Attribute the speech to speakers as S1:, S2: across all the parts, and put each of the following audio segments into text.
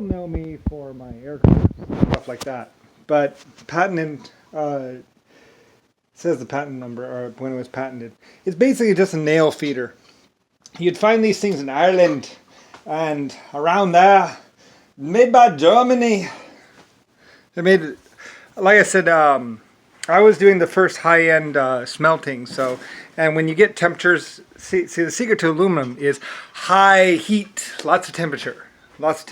S1: know me for my aircraft, stuff like that. But patented, says the patent number, or when it was patented. It's basically just a nail feeder. You'd find these things in Ireland and around there, made by Germany. They made, like I said, I was doing the first high-end smelting. So, and when you get temperatures, see, the secret to aluminum is high heat, lots of temperature, lots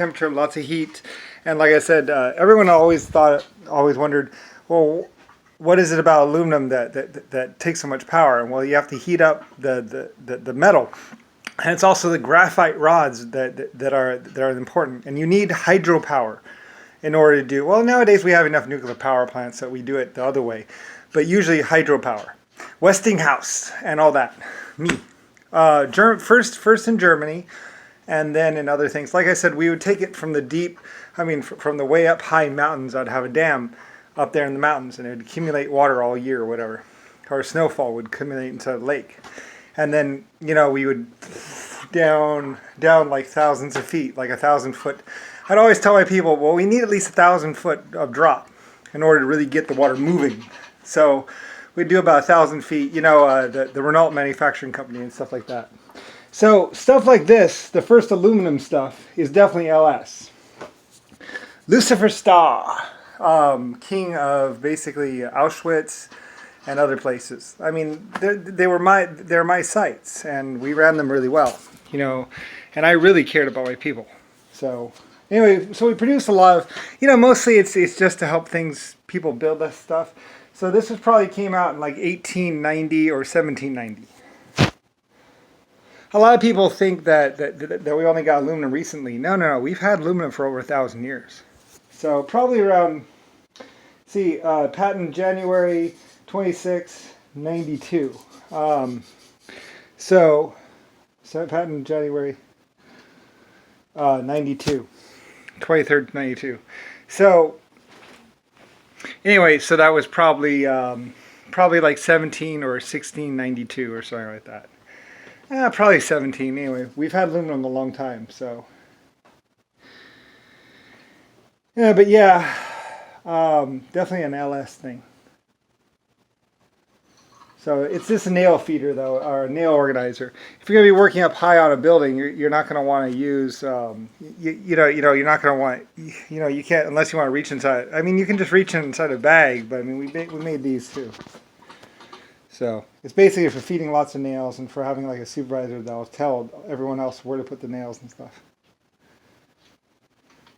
S1: of heat. And like I said, everyone always wondered, well, what is it about aluminum that takes so much power? And well, you have to heat up the metal. And it's also the graphite rods that are important. And you need hydropower in order to do, well, nowadays we have enough nuclear power plants that we do it the other way. But usually hydropower. Westinghouse and all that. Me. First in Germany, and then in other things. Like I said, we would take it from the deep, from the way up high mountains. I'd have a dam up there in the mountains, and it would accumulate water all year or whatever. Or snowfall would accumulate into a lake. And then, we would down like thousands of feet, like 1,000 foot. I'd always tell my people, well, we need at least 1,000 foot of drop in order to really get the water moving. So we'd do about 1,000 feet, the Renault manufacturing company and stuff like that. So stuff like this, the first aluminum stuff, is definitely LS. Lucifer Star, king of basically Auschwitz and other places. I mean, they're my sites, and we ran them really well, and I really cared about my people. So anyway, so we produced a lot of, mostly it's just to help people build this stuff. So this probably came out in like 1890 or 1790. A lot of people think that we only got aluminum recently. No, we've had aluminum for over 1,000 years. So probably around, patent January 26, 92. So patent January 92, 23rd, 92. So anyway, so that was probably like 17 or 1692 or something like that. Probably 17. Anyway, we've had aluminum a long time, so. Yeah, but yeah, definitely an LS thing. So it's just a nail feeder, though, or a nail organizer. If you're going to be working up high on a building, you're not going to want to use, you're not going to want, you can't, unless you want to reach inside. I mean, you can just reach inside a bag, but I mean, we made these too. So it's basically for feeding lots of nails and for having like a supervisor that'll tell everyone else where to put the nails and stuff.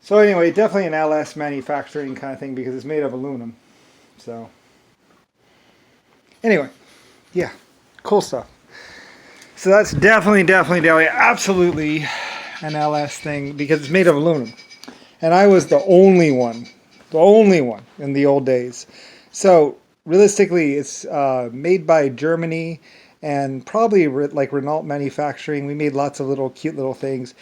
S1: So anyway, definitely an LS manufacturing kind of thing because it's made of aluminum. So anyway, yeah, cool stuff. So that's definitely, absolutely an LS thing because it's made of aluminum. And I was the only one in the old days. So realistically, it's made by Germany and probably like Renault manufacturing. We made lots of cute little things.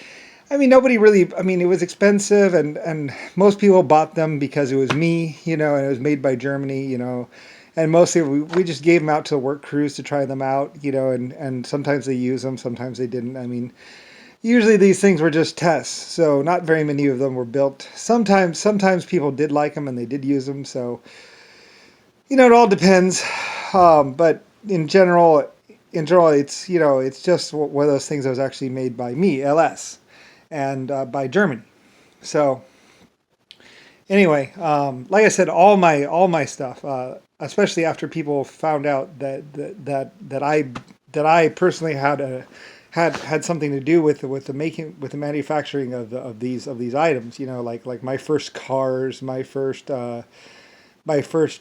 S1: I mean, it was expensive and most people bought them because it was me, and it was made by Germany, and mostly we just gave them out to the work crews to try them out, and sometimes they use them, sometimes they didn't. I mean, usually these things were just tests, so not very many of them were built. Sometimes people did like them and they did use them, so, it all depends. But in general, it's, it's just one of those things that was actually made by me, LS. And by Germany. So anyway, like I said, all my stuff, especially after people found out that I personally had something to do with the manufacturing of these items. Like my first cars, my first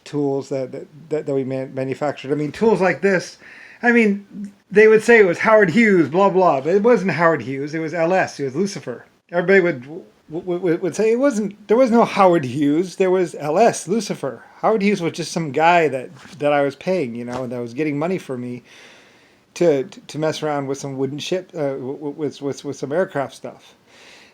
S1: tools that we manufactured. I mean, tools like this. I mean, they would say it was Howard Hughes, blah, blah, but it wasn't Howard Hughes. It was LS. It was Lucifer. Everybody would say there was no Howard Hughes. There was LS, Lucifer. Howard Hughes was just some guy that I was paying, that was getting money for me to mess around with some wooden ship, with some aircraft stuff.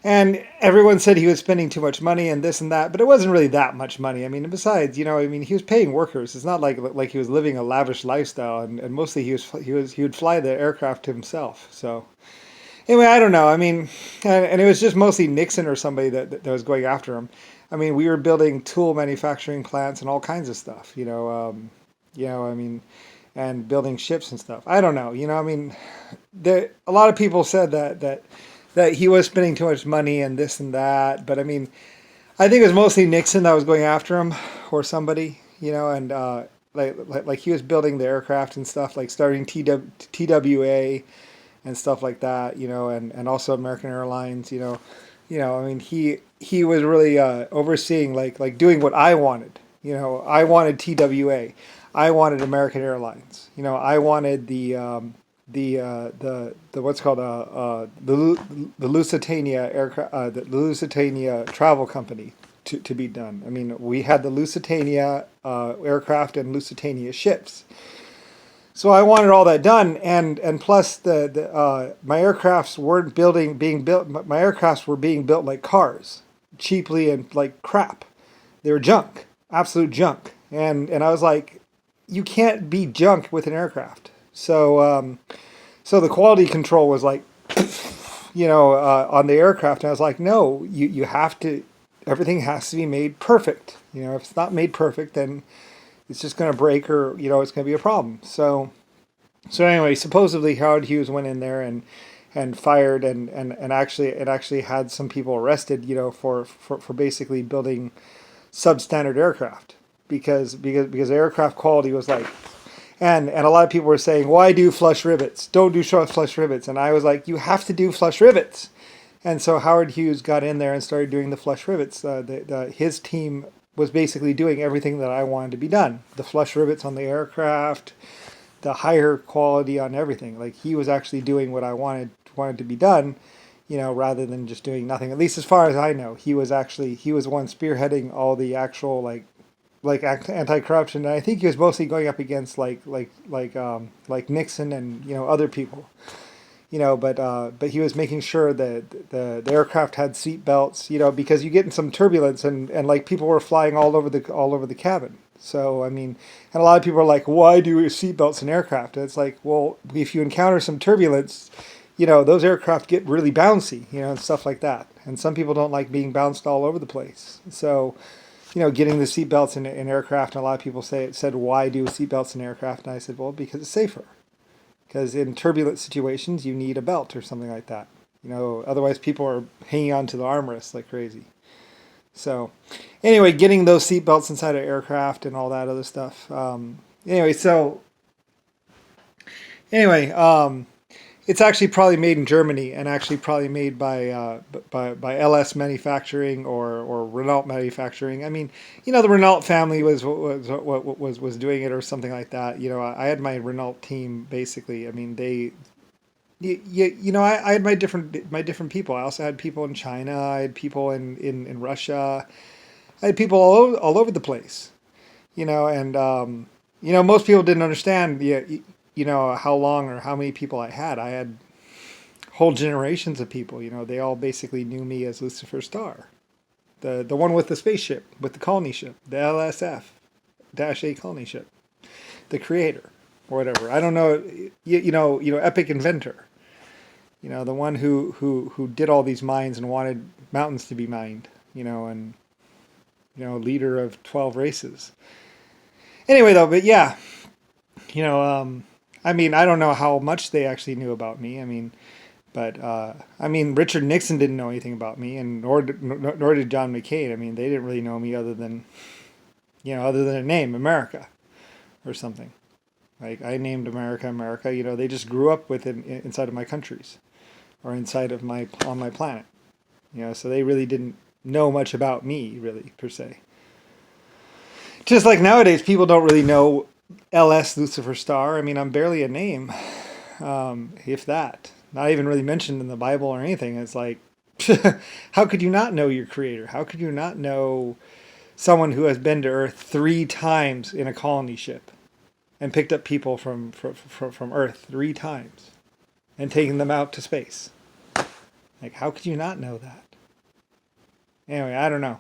S1: And everyone said he was spending too much money and this and that, but it wasn't really that much money. I mean, and besides, he was paying workers. It's not like he was living a lavish lifestyle, and mostly he would fly the aircraft himself. So Anyway, I don't know. I mean, and it was just mostly Nixon or somebody that was going after him. I mean, we were building tool manufacturing plants and all kinds of stuff. I mean, and building ships and stuff. I don't know. I mean, a lot of people said that he was spending too much money and this and that. But I mean, I think it was mostly Nixon that was going after him or somebody. And like he was building the aircraft and stuff, like starting TWA and stuff like that, and also American Airlines, I mean, he was really overseeing like doing what I wanted. I wanted TWA, I wanted American Airlines. I wanted the what's called the Lusitania aircraft, the Lusitania travel company to be done. I mean, we had the Lusitania aircraft and Lusitania ships. So I wanted all that done, and plus my aircrafts weren't being built. My aircrafts were being built like cars, cheaply and like crap. They were junk, absolute junk. And I was like, you can't be junk with an aircraft. So the quality control was like, on the aircraft. And I was like, no, you have to. Everything has to be made perfect. If it's not made perfect, then it's just going to break, or it's going to be a problem. So anyway, supposedly Howard Hughes went in there and fired and actually had some people arrested, for basically building substandard aircraft because aircraft quality was like, and a lot of people were saying, why do flush rivets? Don't do flush rivets. And I was like, you have to do flush rivets. And so Howard Hughes got in there and started doing the flush rivets. His team was basically doing everything that I wanted to be done. The flush rivets on the aircraft, the higher quality on everything. Like he was actually doing what I wanted to be done, rather than just doing nothing. At least as far as I know, he was one spearheading all the actual like anti-corruption. And I think he was mostly going up against like Nixon and other people. But he was making sure that the aircraft had seat belts, because you get in some turbulence and like people were flying all over the cabin. So I mean, and a lot of people are like, why do seat belts in aircraft? And it's like, well, if you encounter some turbulence, those aircraft get really bouncy, and stuff like that. And some people don't like being bounced all over the place. So, getting the seat belts in aircraft, and a lot of people said, why do seat belts in aircraft? And I said, well, because it's safer. Because in turbulent situations, you need a belt or something like that. Otherwise people are hanging on to the armrests like crazy. So anyway, getting those seat belts inside of aircraft and all that other stuff. It's actually probably made in Germany and actually probably made by LS Manufacturing or Renault Manufacturing. I mean, the Renault family was doing it or something like that. I had my Renault team basically. I mean, I had my different people. I also had people in China. I had people in Russia. I had people all over the place. And most people didn't understand how long or how many people I had. I had whole generations of people. They all basically knew me as Lucifer Star, the one with the spaceship, with the colony ship, the LSF-A colony ship, the creator, or whatever. I don't know. Epic inventor. The one who did all these mines and wanted mountains to be mined. And leader of 12 races. Anyway, though, but yeah, I mean, I don't know how much they actually knew about me. I mean, but Richard Nixon didn't know anything about me, and nor did John McCain. I mean, they didn't really know me other than a name, America, or something. Like I named America. They just grew up with it inside of my countries, or inside of on my planet. So they really didn't know much about me, really, per se. Just like nowadays, people don't really know LS Lucifer Star. I mean, I'm barely a name, if that. Not even really mentioned in the Bible or anything. It's like, how could you not know your creator? How could you not know someone who has been to Earth 3 times in a colony ship and picked up people from Earth 3 times and taken them out to space? Like, how could you not know that? Anyway, I don't know.